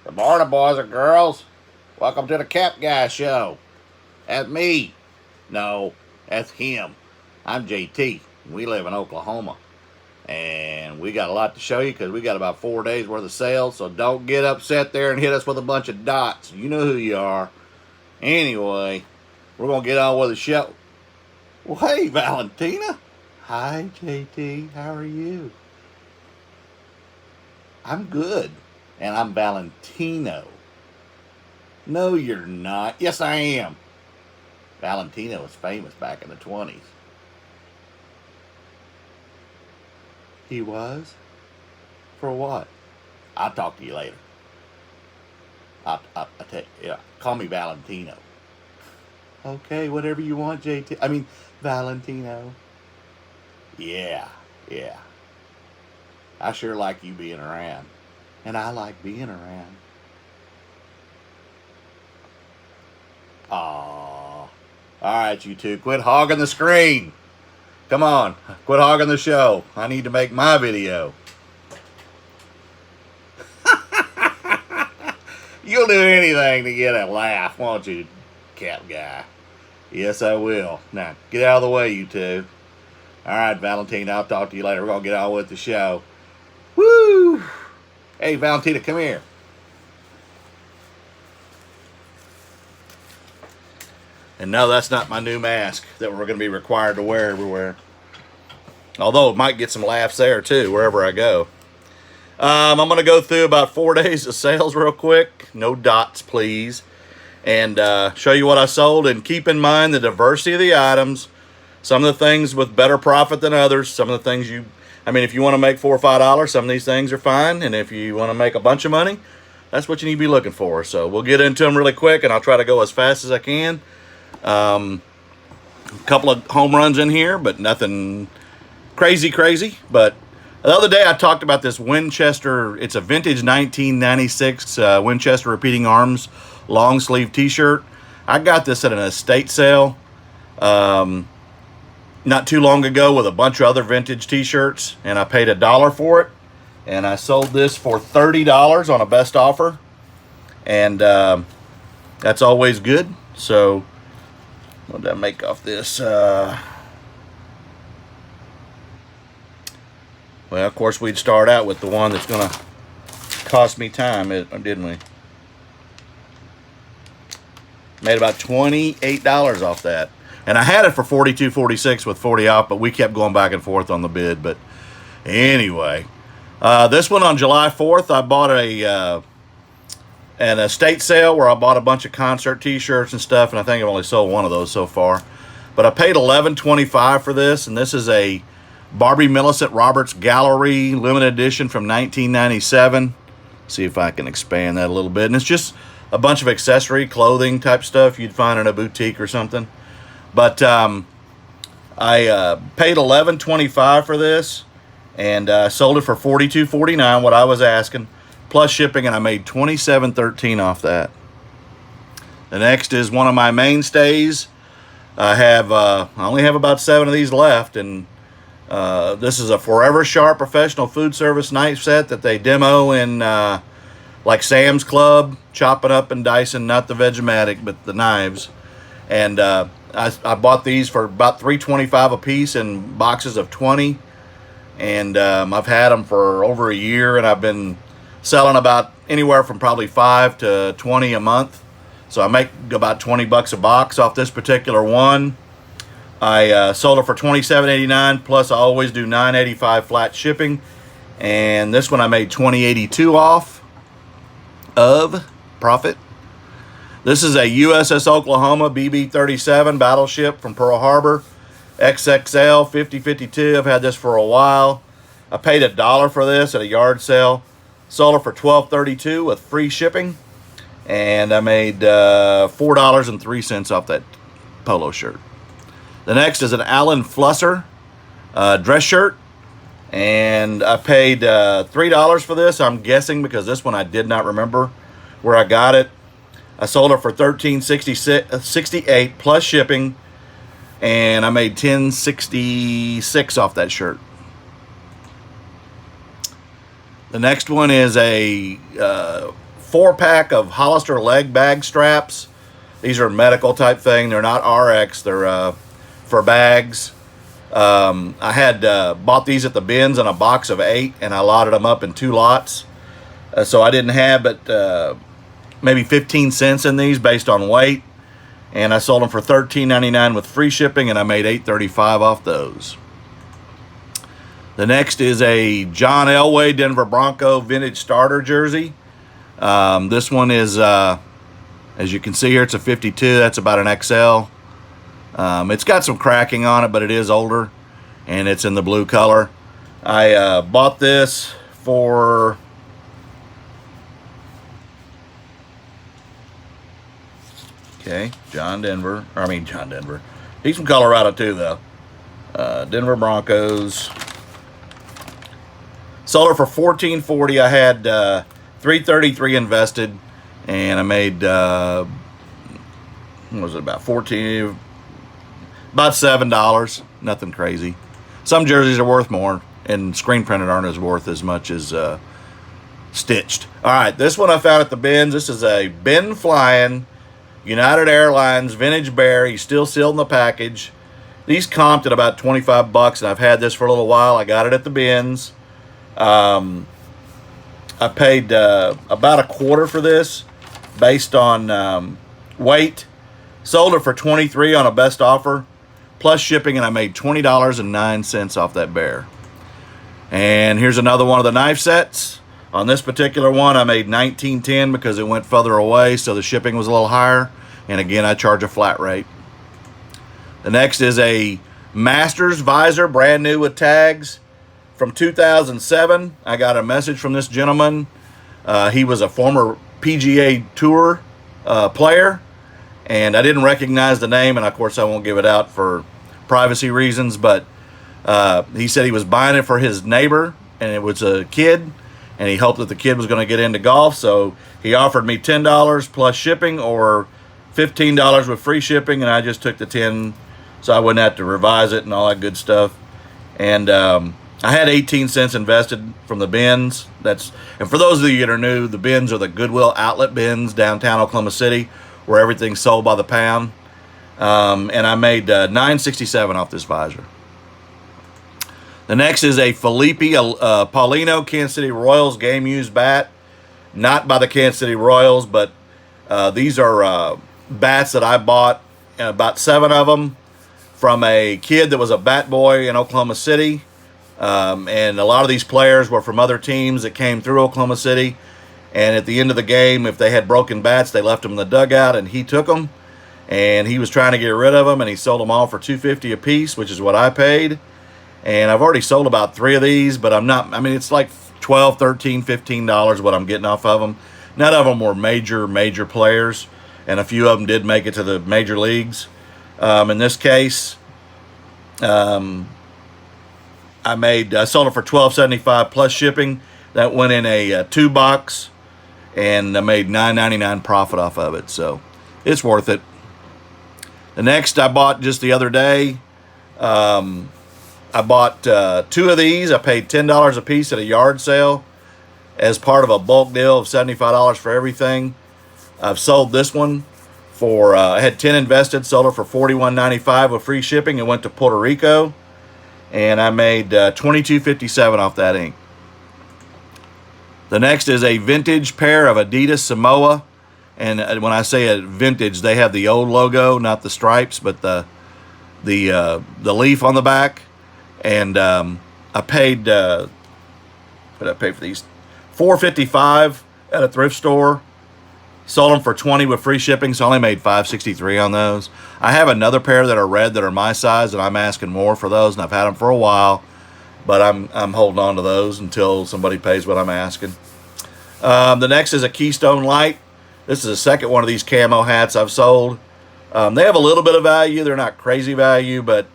Good morning, boys and girls. Welcome to the Cap Guy Show. That's me. No, that's him. I'm JT. We live in Oklahoma. And we got a lot to show you because we got about 4 days worth of sales. So don't get upset there and hit us with a bunch of dots. You know who you are. Anyway, we're going to get on with the show. Well, hey, Valentina. Hi, JT. How are you? I'm good. And I'm Valentino. No, you're not. Yes, I am. Valentino was famous back in the 20s. He was? For what? I'll talk to you later. I'll tell you, yeah, call me Valentino. Okay, whatever you want, JT. I mean, Valentino. Yeah. I sure like you being around. And I like being around. Aww. Alright, you two, quit hogging the screen. Come on, quit hogging the show. I need to make my video. You'll do anything to get a laugh, won't you, Cap Guy? Yes, I will. Now, get out of the way, you two. Alright, Valentina, I'll talk to you later. We're going to get on with the show. Woo! Hey, Valentina, come here. And no, that's not my new mask that we're going to be required to wear everywhere. Although it might get some laughs there, too, wherever I go. I'm going to go through about 4 days of sales real quick. No dots, please. And show you what I sold. And keep in mind the diversity of the items. Some of the things with better profit than others. Some of the things if you want to make $4 or $5, some of these things are fine. And if you want to make a bunch of money, that's what you need to be looking for. So we'll get into them really quick, and I'll try to go as fast as I can. A couple of home runs in here, but nothing crazy. But the other day I talked about this Winchester. It's a vintage 1996 Winchester Repeating Arms long sleeve t-shirt. I got this at an estate sale not too long ago with a bunch of other vintage t-shirts, and I paid $1 for it, and I sold this for $30 on a best offer, and that's always good. So what did I make off this? Well, of course, we'd start out with the one that's going to cost me time, didn't we? Made about $28 off that. And I had it for $42.46 with 40 off, but we kept going back and forth on the bid. But anyway, this one on July 4th, I bought an estate sale where I bought a bunch of concert t-shirts and stuff, and I think I've only sold one of those so far. But I paid $11.25 for this, and this is a Barbie Millicent Roberts Gallery limited edition from 1997. See if I can expand that a little bit. And it's just a bunch of accessory, clothing type stuff you'd find in a boutique or something. But I paid $11.25 for this, and sold it for $42.49, what I was asking, plus shipping, and I made $27.13 off that. The next is one of my mainstays. I only have about 7 of these left, and this is a Forever Sharp professional food service knife set that they demo in like Sam's Club, chopping up and dicing, not the Vegematic, but the knives. And I bought these for about $3.25 a piece in boxes of 20, and I've had them for over a year, and I've been selling about anywhere from probably 5 to 20 a month. So I make about $20 a box off this particular one. I sold it for $27.89, plus I always do $9.85 flat shipping, and this one I made $20.82 off of profit. This is a USS Oklahoma BB-37 battleship from Pearl Harbor, XXL 5052. I've had this for a while. I paid $1 for this at a yard sale. Sold it for $12.32 with free shipping, and I made $4.03 off that polo shirt. The next is an Alan Flusser dress shirt, and I paid $3 for this. I'm guessing because this one I did not remember where I got it. I sold it for $13.68 plus shipping, and I made $10.66 off that shirt. The next one is a 4-pack of Hollister leg bag straps. These are medical type thing. They're not RX. They're for bags. I had bought these at the bins in a box of 8, and I lotted them up in 2 lots. So I didn't have but maybe 15 cents in these based on weight. And I sold them for $13.99 with free shipping, and I made $8.35 off those. The next is a John Elway Denver Bronco vintage starter jersey. This one is, as you can see here, it's a 52. That's about an XL. It's got some cracking on it, but it is older, and it's in the blue color. I bought this for John Denver. He's from Colorado too, though. Denver Broncos. Sold her for $14.40. I had $3.33 invested, and I made what was it, about $7. Nothing crazy. Some jerseys are worth more, and screen printed aren't as worth as much as stitched. All right, this one I found at the bins. This is a bin flying United Airlines vintage bear. He's still sealed in the package. These comped at about $25, and I've had this for a little while. I got it at the bins. I paid about a quarter for this based on weight. Sold it for $23 on a best offer plus shipping, and I made $20.09 off that bear. And here's another one of the knife sets. On this particular one, I made $19.10 because it went further away, so the shipping was a little higher. And again, I charge a flat rate. The next is a Masters visor, brand new with tags, from 2007. I got a message from this gentleman. He was a former PGA Tour player, and I didn't recognize the name, and of course I won't give it out for privacy reasons, but he said he was buying it for his neighbor, and it was a kid, and he hoped that the kid was going to get into golf, so he offered me $10 plus shipping or $15 with free shipping, and I just took the 10 so I wouldn't have to revise it and all that good stuff. And I had 18 cents invested from the bins. And for those of you that are new, the bins are the Goodwill outlet bins downtown Oklahoma City, where everything's sold by the pound. And I made $9.67 off this visor. The next is a Felipe Paulino Kansas City Royals game used bat. Not by the Kansas City Royals, but these are bats that I bought, about 7 of them, from a kid that was a bat boy in Oklahoma City. And a lot of these players were from other teams that came through Oklahoma City. And at the end of the game, if they had broken bats, they left them in the dugout, and he took them. And he was trying to get rid of them, and he sold them all for $2.50 a piece, which is what I paid. And I've already sold about 3 of these, but it's like $12, $13, $15 what I'm getting off of them. None of them were major players, and a few of them did make it to the major leagues. In this case, I sold it for $12.75 plus shipping. That went in a 2-box, and I made $9.99 profit off of it, so it's worth it. The next I bought just the other day. I bought 2 of these. I paid $10 a piece at a yard sale as part of a bulk deal of $75 for everything. I've sold this one for, I had 10 invested, sold it for $41.95 with free shipping. It went to Puerto Rico, and I made $22.57 off that ink. The next is a vintage pair of Adidas Samoa. And when I say a vintage, they have the old logo, not the stripes, but the leaf on the back. And I paid, what did I pay for these? $4.55 at a thrift store. Sold them for $20 with free shipping, so I only made $5.63 on those. I have another pair that are red that are my size, and I'm asking more for those, and I've had them for a while, but I'm holding on to those until somebody pays what I'm asking. The next is a Keystone Light. This is the second one of these camo hats I've sold. They have a little bit of value. They're not crazy value, but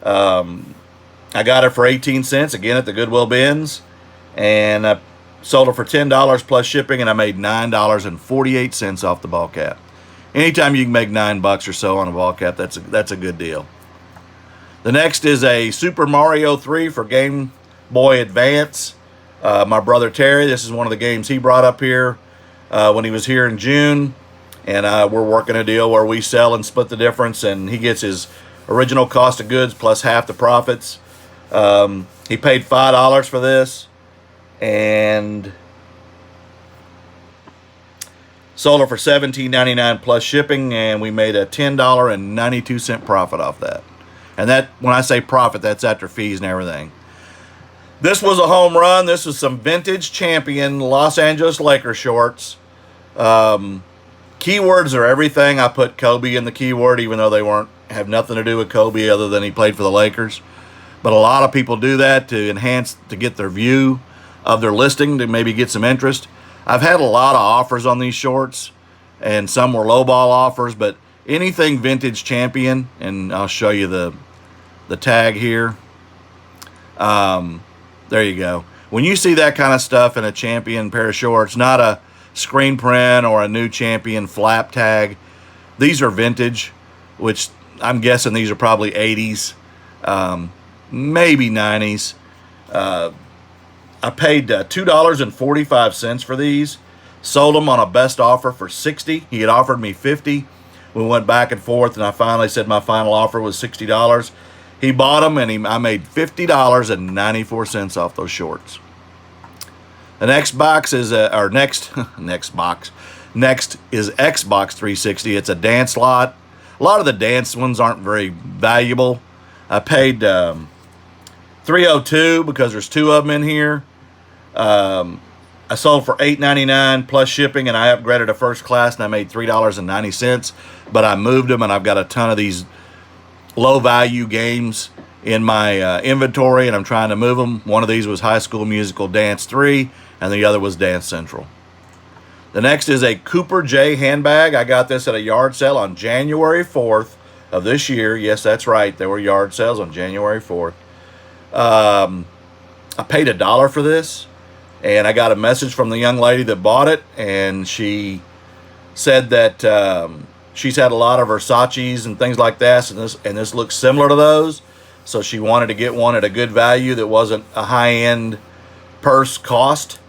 I got it for 18 cents, again, at the Goodwill bins. And I sold it for $10 plus shipping, and I made $9.48 off the ball cap. Anytime you can make $9 or so on a ball cap, that's a good deal. The next is a Super Mario 3 for Game Boy Advance. My brother Terry, this is one of the games he brought up here. when he was here in June. And we're working a deal where we sell and split the difference, and he gets his original cost of goods plus half the profits. He paid $5 for this and sold it for $17.99 plus shipping, and we made a $10.92 profit off that. And that, when I say profit, that's after fees and everything. This was a home run. This was some vintage Champion Los Angeles Lakers shorts. Keywords are everything. I put Kobe in the keyword, even though they have nothing to do with Kobe other than he played for the Lakers. But a lot of people do that to get their view of their listing, to maybe get some interest. I've had a lot of offers on these shorts, and some were lowball offers, but anything vintage Champion, and I'll show you the tag here. There you go. When you see that kind of stuff in a Champion pair of shorts, not a screen print or a new Champion flap tag, these are vintage, which I'm guessing these are probably 80s, maybe 90s. I paid $2.45 for these. Sold them on a best offer for $60. He had offered me $50. We went back and forth, and I finally said my final offer was $60. He bought them, and I made $50.94 off those shorts. The next box is Next is Xbox 360. It's a dance lot. A lot of the dance ones aren't very valuable. I paid $302 because there's two of them in here. I sold for $8.99 plus shipping, and I upgraded to first class, and I made $3.90. But I moved them, and I've got a ton of these low-value games in my inventory, and I'm trying to move them. One of these was High School Musical Dance 3, and the other was Dance Central. The next is a Cooper J handbag. I got this at a yard sale on January 4th of this year. Yes, that's right. There were yard sales on January 4th. I paid $1 for this, and I got a message from the young lady that bought it, and she said that she's had a lot of Versace's and things like that, and this looks similar to those. So she wanted to get one at a good value that wasn't a high-end purse cost.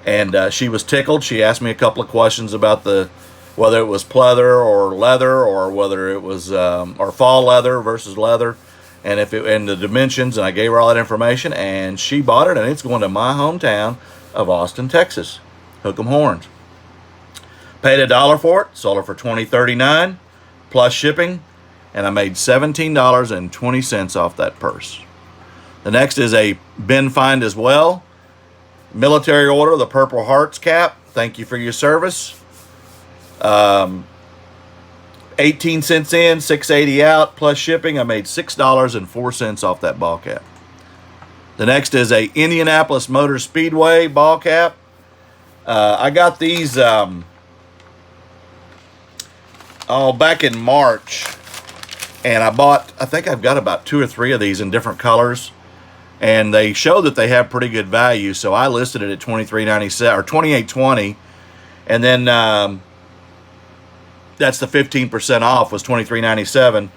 And she was tickled. She asked me a couple of questions about whether it was pleather or leather, or whether it was or fall leather versus leather, and and the dimensions. And I gave her all that information, and she bought it, and it's going to my hometown of Austin, Texas. Hook 'em horns. Paid $1 for it. Sold it for $20.39 plus shipping, and I made $17.20 off that purse. The next is a bin find as well. Military order, the Purple Hearts cap. Thank you for your service. 18 cents in, $6.80 out, plus shipping. I made $6.04 off that ball cap. The next is a Indianapolis Motor Speedway ball cap. I got these back in March, and I think I've got about 2 or 3 of these in different colors. And they show that they have pretty good value, so I listed it at $23.97 or $28.20, and then that's the 15% off was $23.97,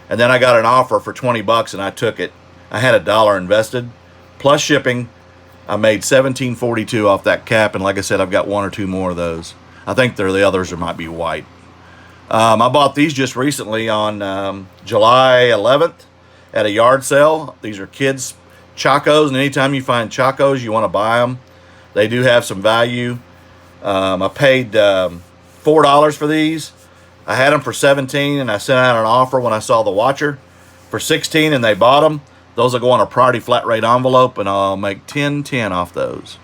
and then I got an offer for $20, and I took it. I had $1 invested plus shipping. I made $17.42 off that cap, and like I said, I've got 1 or 2 more of those. I think the others might be white. I bought these just recently on July 11th at a yard sale. These are kids' Chacos, and anytime you find Chacos, you want to buy them. They do have some value. I paid $4 for these. I had them for $17, and I sent out an offer when I saw the watcher for $16, and they bought them. Those will go on a priority flat rate envelope, and I'll make $10.10 off those.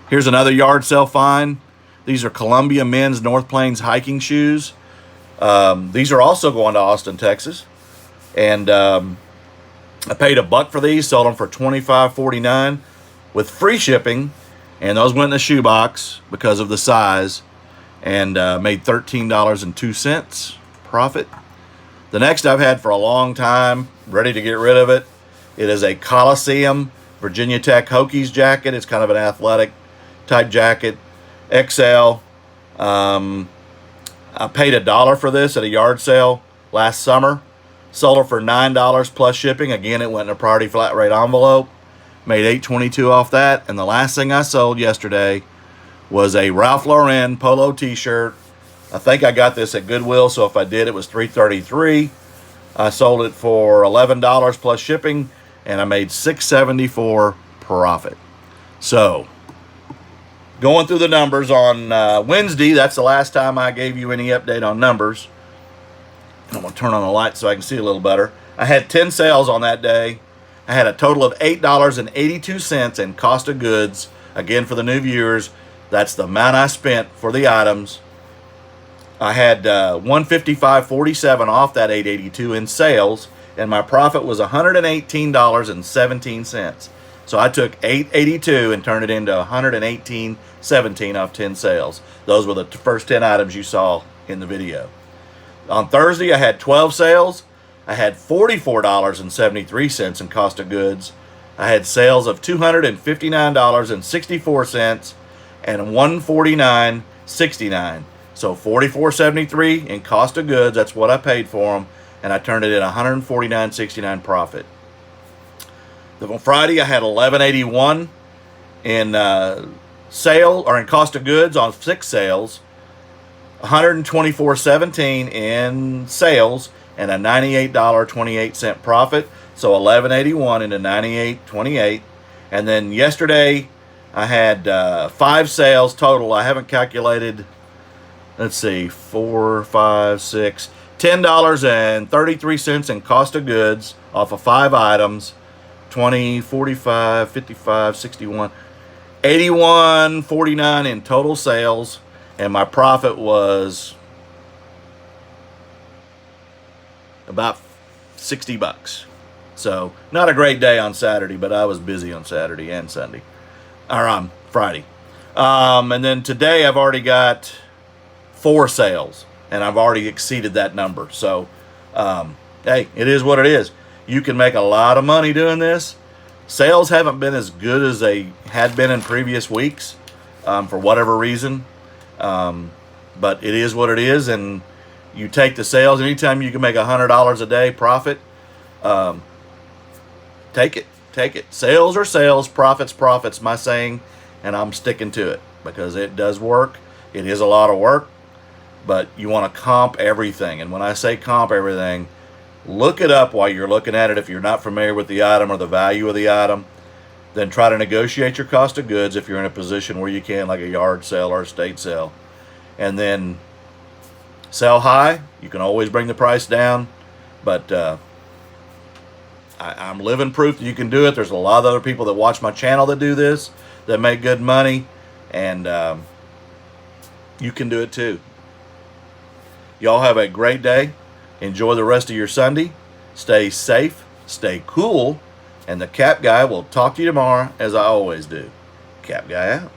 Here's another yard sale find. These are Columbia men's North Plains hiking shoes. These are also going to Austin, Texas, and I paid $1 for these, sold them for $25.49 with free shipping, and those went in the shoebox because of the size, and made $13.02 profit. The next I've had for a long time, ready to get rid of it. It is a Coliseum Virginia Tech Hokies jacket. It's kind of an athletic type jacket, XL. I paid $1 for this at a yard sale last summer. Sold it for $9 plus shipping. Again, it went in a priority flat rate envelope. Made $8.22 off that. And the last thing I sold yesterday was a Ralph Lauren polo t-shirt. I think I got this at Goodwill, so if I did, it was $3.33. I sold it for $11 plus shipping, and I made $6.74 profit. So, going through the numbers on Wednesday, that's the last time I gave you any update on numbers. I'm going to turn on the light so I can see a little better. I had 10 sales on that day. I had a total of $8.82 in cost of goods. Again, for the new viewers, that's the amount I spent for the items. I had $155.47 off that $8.82 in sales, and my profit was $118.17. So I took $8.82 and turned it into $118.17 off 10 sales. Those were the first 10 items you saw in the video. On Thursday, I had 12 sales. I had $44.73 in cost of goods. I had sales of $259.64 and $149.69. So $44.73 in cost of goods. That's what I paid for them, and I turned it at $149.69 profit. On Friday, I had $11.81 in sale or in cost of goods on 6 sales, $124.17 in sales, and a $98.28 profit. So $11.81 into $98.28. And then yesterday, I had 5 sales total. I haven't calculated. Let's see, 4, 5, 6, $10.33 in cost of goods off of 5 items. 20, 45, 55, 61, 81.49 in total sales, and my profit was about $60. So not a great day on Saturday, but I was busy on Saturday and Sunday, or on Friday. And then today I've already got 4 sales, and I've already exceeded that number. So, hey, it is what it is. You can make a lot of money doing this. Sales haven't been as good as they had been in previous weeks for whatever reason. But it is what it is, and you take the sales. Anytime you can make $100 a day profit, take it. Take it. Sales are sales, profits, profits, my saying, and I'm sticking to it because it does work. It is a lot of work, but you want to comp everything. And when I say comp everything, look it up while you're looking at it. If you're not familiar with the item or the value of the item, then try to negotiate your cost of goods if you're in a position where you can, like a yard sale or a estate sale. And then sell high. You can always bring the price down, but I'm living proof that you can do it. There's a lot of other people that watch my channel that do this, that make good money, and you can do it too. Y'all have a great day. Enjoy the rest of your Sunday. Stay safe, stay cool, and the Cap Guy will talk to you tomorrow as I always do. Cap Guy out.